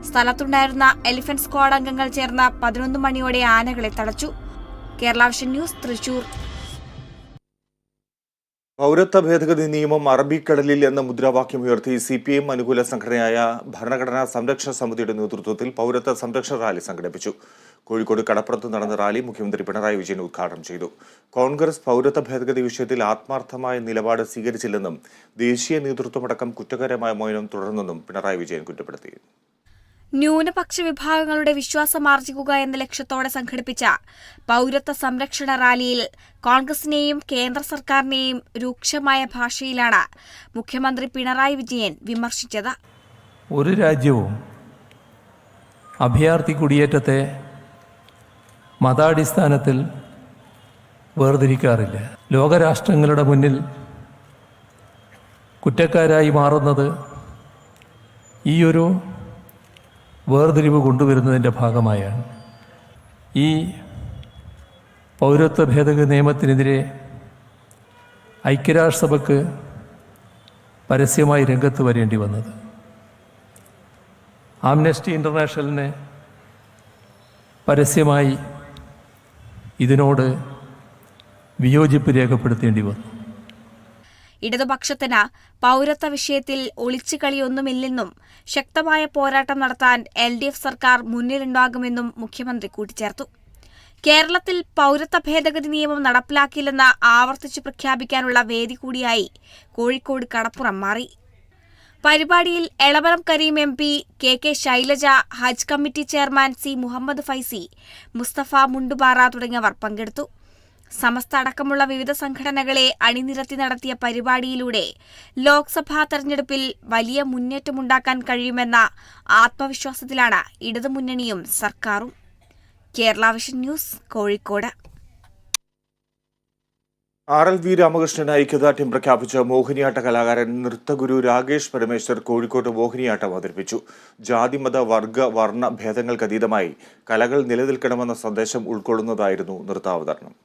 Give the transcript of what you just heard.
സ്ഥലത്തുണ്ടായിരുന്ന elephant squad അംഗങ്ങൾ ചേർന്ന് 11 മണിയോടെ ആനകളെ തടച്ചു. Kerala vision news, Thrissur. പൗരത്വ ഭേദഗതി നിയമം അറബിക്കടലിൽ എന്ന മുദ്രാവാക്യമുയർത്തി CPM അനുകൂല സംഘടനയായ ഭരണഘടനാ സംരക്ഷണ സമിതിയുടെ നേതൃത്വത്തിൽ പൗരത്വ സംരക്ഷണ റാലി സംഘടിപ്പിച്ചു. കോഴിക്കോട് കടപ്പുറത്ത് നടന്ന റാലി മുഖ്യമന്ത്രി പിണറായി വിജയൻ ഉദ്ഘാടനം ചെയ്തു. കോൺഗ്രസ് പൗരത്വ ഭേദഗതി വിഷയത്തിൽ ആത്മാർത്ഥമായ നിലപാട് സ്വീകരിച്ചില്ലെന്നും ദേശീയ നേതൃത്വമടക്കം കുറ്റകരമായ മൗനം തുടർന്നെന്നും പിണറായി വിജയൻ കുറ്റപ്പെടുത്തി. ന്യൂനപക്ഷ വിഭാഗങ്ങളുടെ വിശ്വാസമാർജിക്കുക എന്ന ലക്ഷ്യത്തോടെ സംഘടിപ്പിച്ച പൗരത്വ സംരക്ഷണ റാലിയിൽ കോൺഗ്രസിനെയും കേന്ദ്ര സർക്കാരിനെയും രൂക്ഷമായ ഭാഷയിലാണ് മുഖ്യമന്ത്രി പിണറായി വിജയൻ വിമർശിച്ചത്. ഒരു രാജ്യവും അഭയാർത്ഥി കുടിയേറ്റത്തെ മതാടിസ്ഥാനത്തിൽ വേർതിരിക്കാറില്ല. ലോകരാഷ്ട്രങ്ങളുടെ മുന്നിൽ കുറ്റക്കാരായി മാറുന്നത് ഈയൊരു വേർതിരിവ് കൊണ്ടുവരുന്നതിൻ്റെ ഭാഗമായാണ്. ഈ പൗരത്വ ഭേദഗതി നിയമത്തിനെതിരെ ഐക്യരാഷ്ട്രസഭയ്ക്ക് പരസ്യമായി രംഗത്ത് വരേണ്ടി വന്നത്. ആംനസ്റ്റി ഇൻ്റർനാഷണലിന് പരസ്യമായി ഇതിനോട് വിയോജിപ്പ് രേഖപ്പെടുത്തേണ്ടി വന്നു. ഇടതുപക്ഷത്തിന് പൗരത്വ വിഷയത്തിൽ ഒളിച്ചുകളിയൊന്നുമില്ലെന്നും ശക്തമായ പോരാട്ടം നടത്താൻ LDF സർക്കാർ മുന്നിലുണ്ടാകുമെന്നും മുഖ്യമന്ത്രി കൂട്ടിച്ചേർത്തു. കേരളത്തിൽ പൗരത്വ ഭേദഗതി നിയമം നടപ്പിലാക്കില്ലെന്ന് ആവർത്തിച്ചു പ്രഖ്യാപിക്കാനുള്ള വേദി കൂടിയായി കോഴിക്കോട് കടപ്പുറം മാറി. പരിപാടിയിൽ Elamaram Kareem MP, KK Shailaja, Hajj committee chairman C Muhammad Faizi, Mustafa Mundupara തുടങ്ങിയവർ പങ്കെടുത്തു. സമസ്ത അടക്കമുള്ള വിവിധ സംഘടനകളെ അണിനിരത്തി നടത്തിയ പരിപാടിയിലൂടെ ലോക്സഭാ തെരഞ്ഞെടുപ്പിൽ വലിയ മുന്നേറ്റമുണ്ടാക്കാൻ കഴിയുമെന്ന ആത്മവിശ്വാസത്തിലാണ് ഇടതുമുന്നണിയും സർക്കാരും. Kerala vision news, Kozhikode. RLV Ramakrishnan ഐക്യദാർഢ്യം പ്രഖ്യാപിച്ച മോഹിനിയാട്ട കലാകാരൻ നൃത്തഗുരു രാകേഷ് പരമേശ്വർ കോഴിക്കോട്ട് മോഹിനിയാട്ടം അവതരിപ്പിച്ചു. ജാതിമത വർഗ വർണ്ണ ഭേദങ്ങൾക്കതീതമായി കലകൾ നിലനിൽക്കണമെന്ന സന്ദേശം ഉൾക്കൊള്ളുന്നതായിരുന്നു നൃത്താവതരണം.